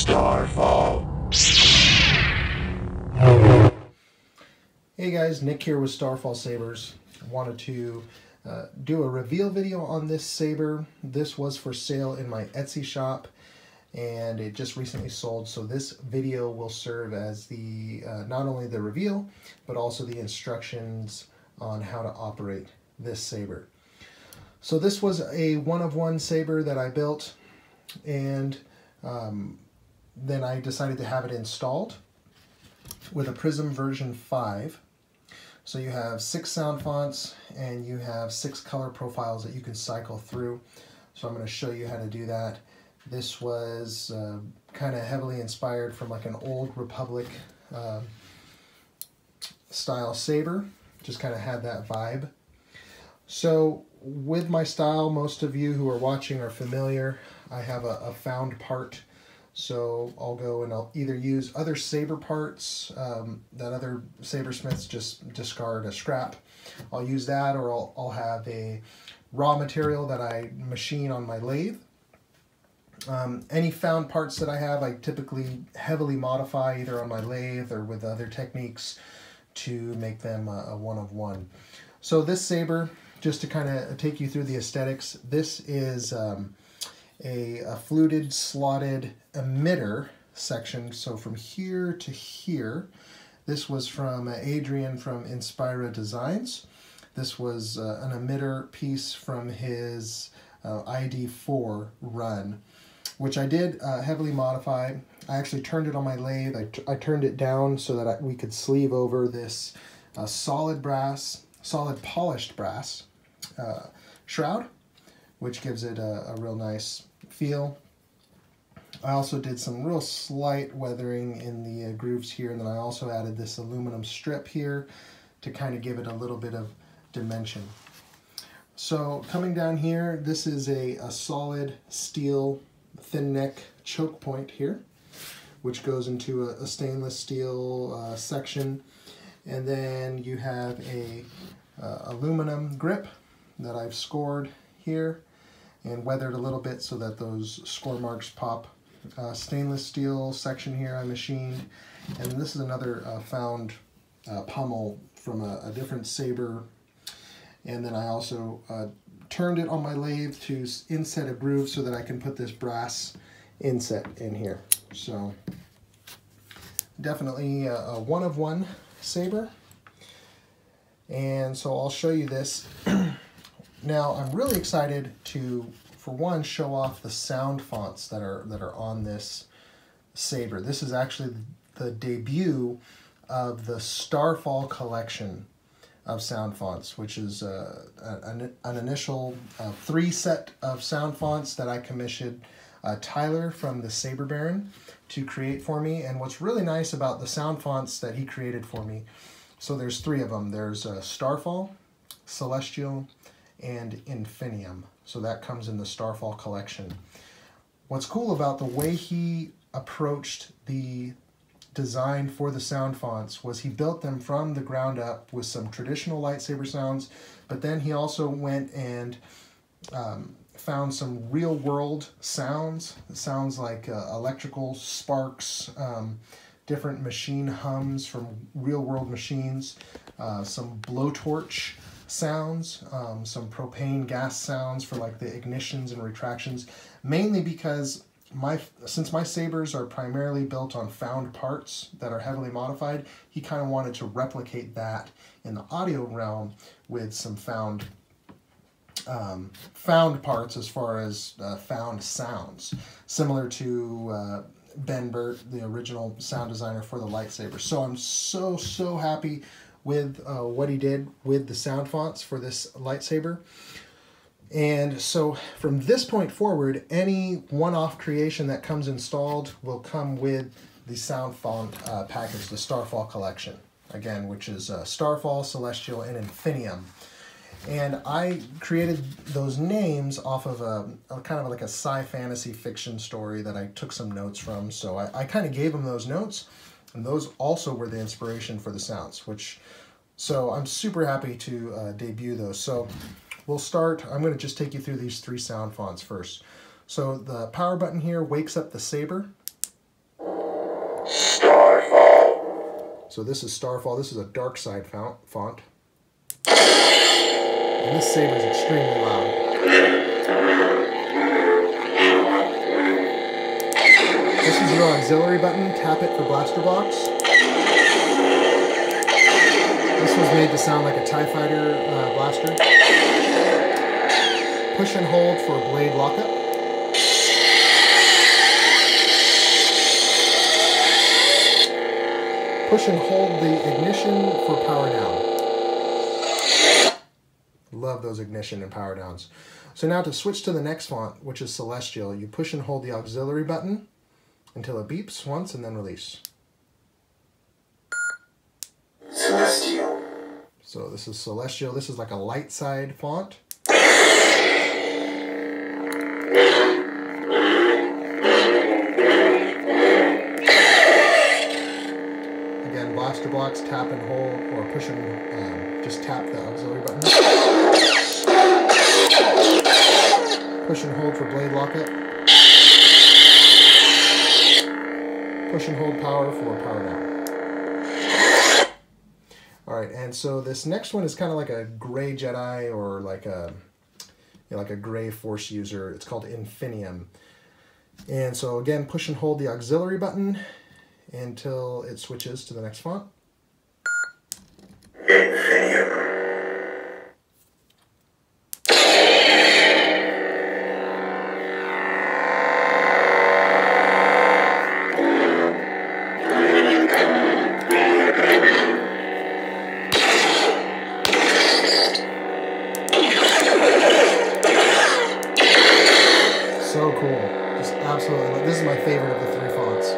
Starfall. Hey guys, Nick here with Starfall Sabers. I wanted to do a reveal video on this saber. This was for sale in my Etsy shop and it just recently sold, so this video will serve as the not only the reveal but also the instructions on how to operate this saber. So this was a one-of-one saber that I built, and then I decided to have it installed with a Prizm version 5. So you have 6 sound fonts and you have 6 color profiles that you can cycle through. So I'm going to show you how to do that. This was kind of heavily inspired from like an old Republic style saber. Just kind of had that vibe. So with my style, most of you who are watching are familiar. I have a found part. So I'll go and I'll either use other saber parts that other sabersmiths just discard as scrap. I'll use that, or I'll have a raw material that I machine on my lathe. Any found parts that I have, I typically heavily modify either on my lathe or with other techniques to make them a one-of-one. So this saber, just to kind of take you through the aesthetics, this is a fluted slotted emitter section. So from here to here, this was from Adrian from Inspira Designs. This was an emitter piece from his ID4 run, which I did heavily modify. I actually turned it on my lathe. I turned it down so that we could sleeve over this solid polished brass shroud, which gives it a real nice feel. I also did some real slight weathering in the grooves here, and then I also added this aluminum strip here to kind of give it a little bit of dimension. So coming down here, this is a solid steel thin neck choke point here, which goes into a stainless steel section, and then you have a aluminum grip that I've scored here and weathered a little bit so that those score marks pop. Stainless steel section here I machined, and this is another found pommel from a different saber, and then I also turned it on my lathe to inset a groove so that I can put this brass inset in here. So definitely a one-of-one saber, and so I'll show you this. Now I'm really excited to, for one, show off the sound fonts that are on this saber. This is actually the debut of the Starfall collection of sound fonts, which is an initial 3 set of sound fonts that I commissioned Tyler from the Saber Baron to create for me. And what's really nice about the sound fonts that he created for me, so there's 3 of them. There's Starfall, Celestial, and Infinium. So that comes in the Starfall collection. What's cool about the way he approached the design for the sound fonts was he built them from the ground up with some traditional lightsaber sounds, but then he also went and found some real world sounds like electrical sparks, different machine hums from real world machines, some blowtorch sounds, some propane gas sounds for like the ignitions and retractions, mainly because since my sabers are primarily built on found parts that are heavily modified, he kind of wanted to replicate that in the audio realm with some found parts as far as found sounds, similar to Ben Burt, the original sound designer for the lightsaber. So I'm so happy with what he did with the sound fonts for this lightsaber. And so from this point forward, any one-off creation that comes installed will come with the sound font package, the Starfall collection, again, which is Starfall, Celestial, and Infinium. And I created those names off of a kind of like a sci-fantasy fiction story that I took some notes from. So I kind of gave him those notes, and those also were the inspiration for the sounds, so I'm super happy to debut those. So we'll start. I'm going to just take you through these 3 sound fonts first. So the power button here wakes up the saber. So this is Starfall. This is a dark side font. And this Saber is extremely loud. This is your auxiliary button. Tap it for blaster blocks. This was made to sound like a TIE Fighter blaster. Push and hold for blade lockup. Push and hold the ignition for power down. Love those ignition and power downs. So now to switch to the next font, which is Celestial, you push and hold the auxiliary button until it beeps once and then release. Celestial. So this is Celestial. This is like a light side font. Again, blaster blocks, tap and hold, or push and just tap the auxiliary button. Push and hold for blade lockup. Push and hold power for power down. Alright, and so this next one is kind of like a gray Jedi or like a like a gray Force user. It's called Infinium. And so again, push and hold the auxiliary button until it switches to the next font. Infinium. So cool. Just absolutely. This is my favorite of the three fonts.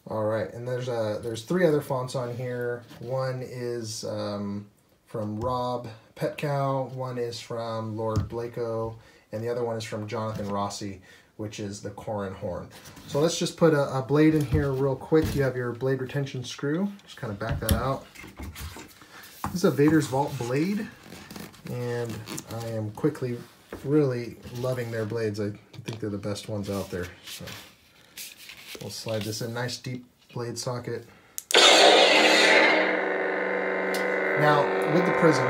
All right, and there's three other fonts on here. One is from Rob Petcow, one is from Lord Blako, and the other one is from Jonathan Rossi, which is the Corran Horn. So let's just put a blade in here real quick. You have your blade retention screw. Just kind of back that out. This is a Vader's Vault blade, and I am quickly really loving their blades. I think they're the best ones out there. So we'll slide this in. Nice deep blade socket. Now, with the Prizm,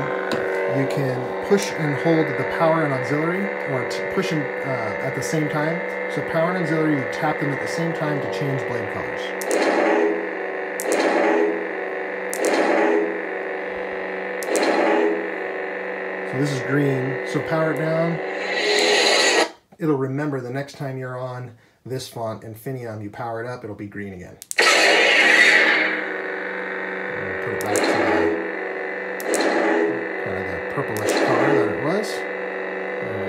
you can push and hold the power and auxiliary, or push and, at the same time. So power and auxiliary, you tap them at the same time to change blade colors. So this is green. So power it down. It'll remember the next time you're on this font, Infinium, you power it up, it'll be green again. And we'll put it back to the purplish color that it was. There we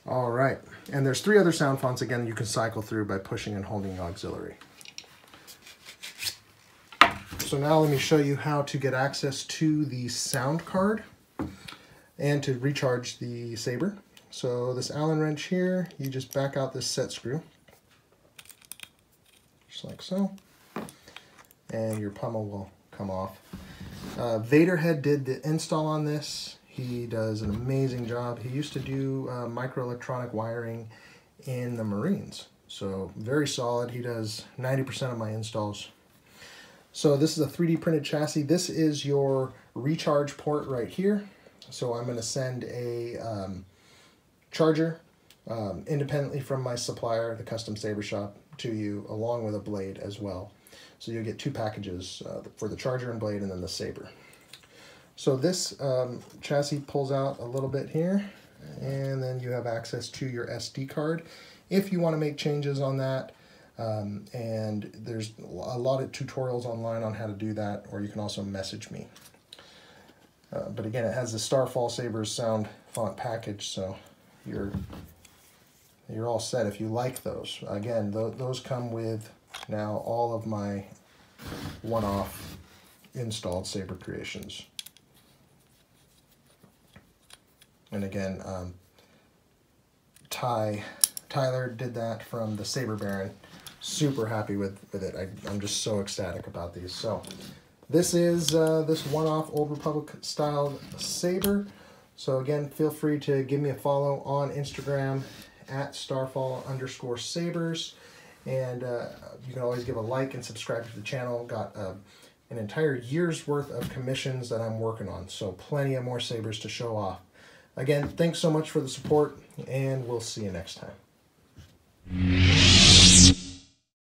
go. All right, and there's three other sound fonts again you can cycle through by pushing and holding the auxiliary. So now let me show you how to get access to the sound card and to recharge the Saber. So this Allen wrench here, you just back out this set screw, just like so, and your pummel will come off. Vader Head did the install on this. He does an amazing job. He used to do microelectronic wiring in the Marines. So very solid. He does 90% of my installs. So this is a 3D printed chassis. This is your recharge port right here. So I'm going to send a charger independently from my supplier, the Custom Saber Shop, to you, along with a blade as well. So you'll get two packages for the charger and blade, and then the Saber. So this chassis pulls out a little bit here, and then you have access to your SD card if you want to make changes on that. And there's a lot of tutorials online on how to do that, or you can also message me. But again, it has the Starfall Sabers sound font package, so you're all set if you like those. Again, those come with now all of my one-off installed Saber creations. And again, Tyler did that from the Saber Baron. Super happy with it. I'm just so ecstatic about these. So this is this one-off Old Republic style saber. So again, feel free to give me a follow on Instagram at Starfall_Sabers. And you can always give a like and subscribe to the channel. Got an entire year's worth of commissions that I'm working on. So plenty of more sabers to show off. Again, thanks so much for the support, and we'll see you next time.